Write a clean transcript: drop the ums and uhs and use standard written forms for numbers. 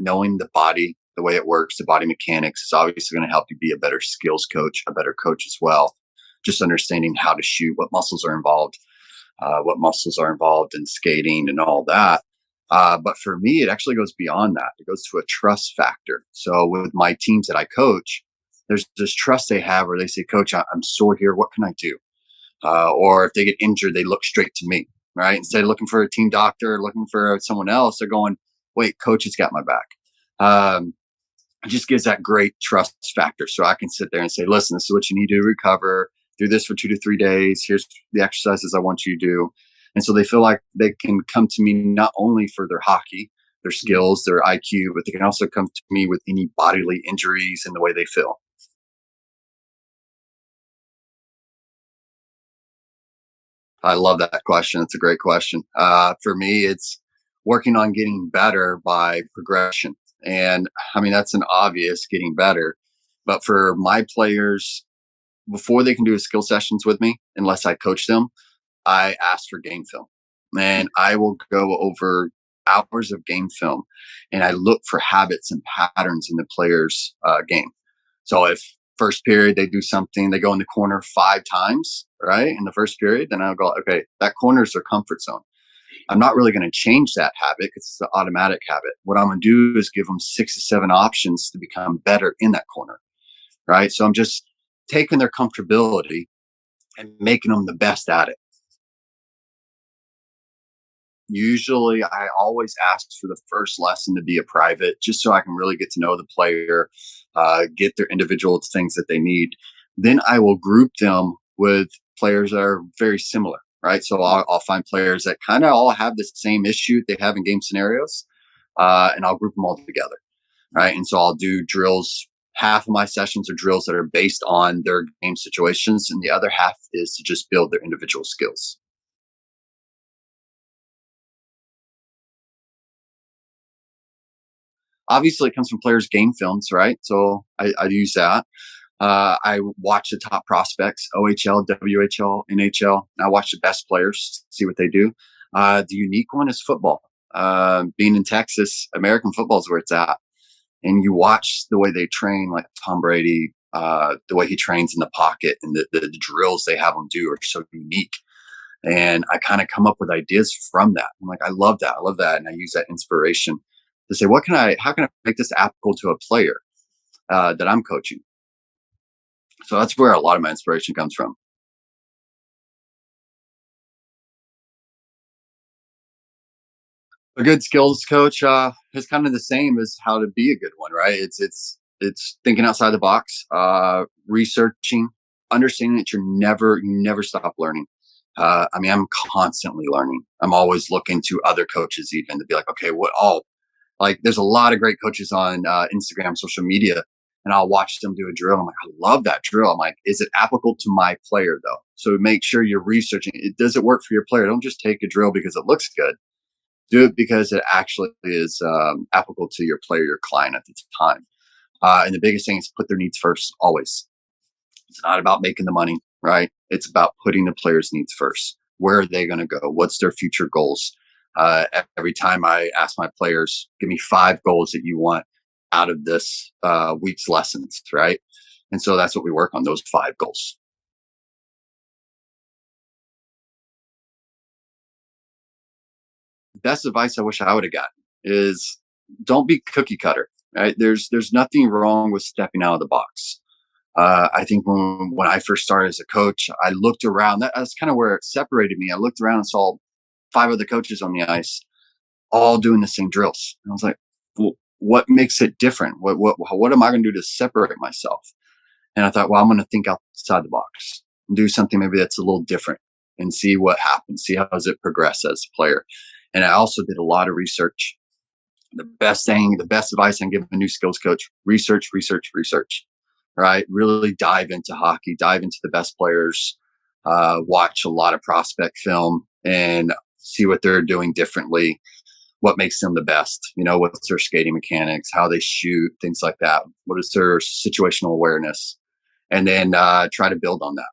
knowing the body, the way it works, the body mechanics is obviously going to help you be a better skills coach, a better coach as well. Just understanding how to shoot, what muscles are involved in skating and all that. But for me, it actually goes beyond that. It goes to a trust factor. So with my teams that I coach, there's this trust they have where they say, Coach, I'm sore here. What can I do? Or if they get injured, they look straight to me, right? Instead of looking for a team doctor, looking for someone else, they're going, wait, coach has got my back. It just gives that great trust factor. So I can sit there and say, listen, this is what you need to recover. Do this for 2 to 3 days. Here's the exercises I want you to do. And so they feel like they can come to me not only for their hockey, their skills, their IQ, but they can also come to me with any bodily injuries and the way they feel. I love that question. It's a great question. For me, it's working on getting better by progression. And I mean, that's an obvious getting better. But for my players, before they can do skill sessions with me, unless I coach them, I ask for game film. And I will go over hours of game film and I look for habits and patterns in the player's game. So if first period they do something, they go in the corner 5 times, right? In the first period, then I'll go, okay, that corner is their comfort zone. I'm not really going to change that habit because it's an automatic habit. What I'm going to do is give them 6 to 7 options to become better in that corner, right? So I'm just taking their comfortability and making them the best at it. Usually, I always ask for the first lesson to be a private, just so I can really get to know the player, get their individual things that they need. Then I will group them with players that are very similar, right? So I'll find players that kind of all have the same issue they have in game scenarios, and I'll group them all together, right? And so I'll do drills. Half of my sessions are drills that are based on their game situations, and the other half is to just build their individual skills. Obviously, it comes from players' game films, right? So I use that. I watch the top prospects, OHL, WHL, NHL. And I watch the best players, see what they do. The unique one is football. Being in Texas, American football is where it's at. And you watch the way they train, like Tom Brady, the way he trains in the pocket and the drills they have him do are so unique. And I kind of come up with ideas from that. I'm like, I love that. I love that. And I use that inspiration to say, how can I make this applicable to a player that I'm coaching? So that's where a lot of my inspiration comes from. A good skills coach is kind of the same as how to be a good one, right? It's thinking outside the box, researching, understanding that you never stop learning. I mean, I'm constantly learning. I'm always looking to other coaches even to be like, okay, what all like there's a lot of great coaches on Instagram, social media, and I'll watch them do a drill. I'm like, I love that drill. I'm like, is it applicable to my player though? So make sure you're researching it. Does it work for your player? Don't just take a drill because it looks good. Do it because it actually is applicable to your player, your client at the time. And the biggest thing is put their needs first, always. It's not about making the money, right? It's about putting the player's needs first. Where are they going to go? What's their future goals? Every time I ask my players, give me 5 goals that you want out of this week's lessons, right? And so that's what we work on, those 5 goals. Best advice I wish I would have gotten is don't be cookie cutter, right? There's nothing wrong with stepping out of the box. I think when I first started as a coach, I looked around. That's kind of where it separated me. I looked around and saw 5 other coaches on the ice, all doing the same drills. And I was like, well, what makes it different? What am I going to do to separate myself? And I thought, well, I'm going to think outside the box and do something maybe that's a little different and see what happens, see how does it progress as a player. And I also did a lot of research. The best advice I can give a new skills coach: research, research, research. Right? Really dive into hockey, dive into the best players, watch a lot of prospect film, and see what they're doing differently. What makes them the best? You know, what's their skating mechanics, how they shoot, things like that. What is their situational awareness? And then try to build on that.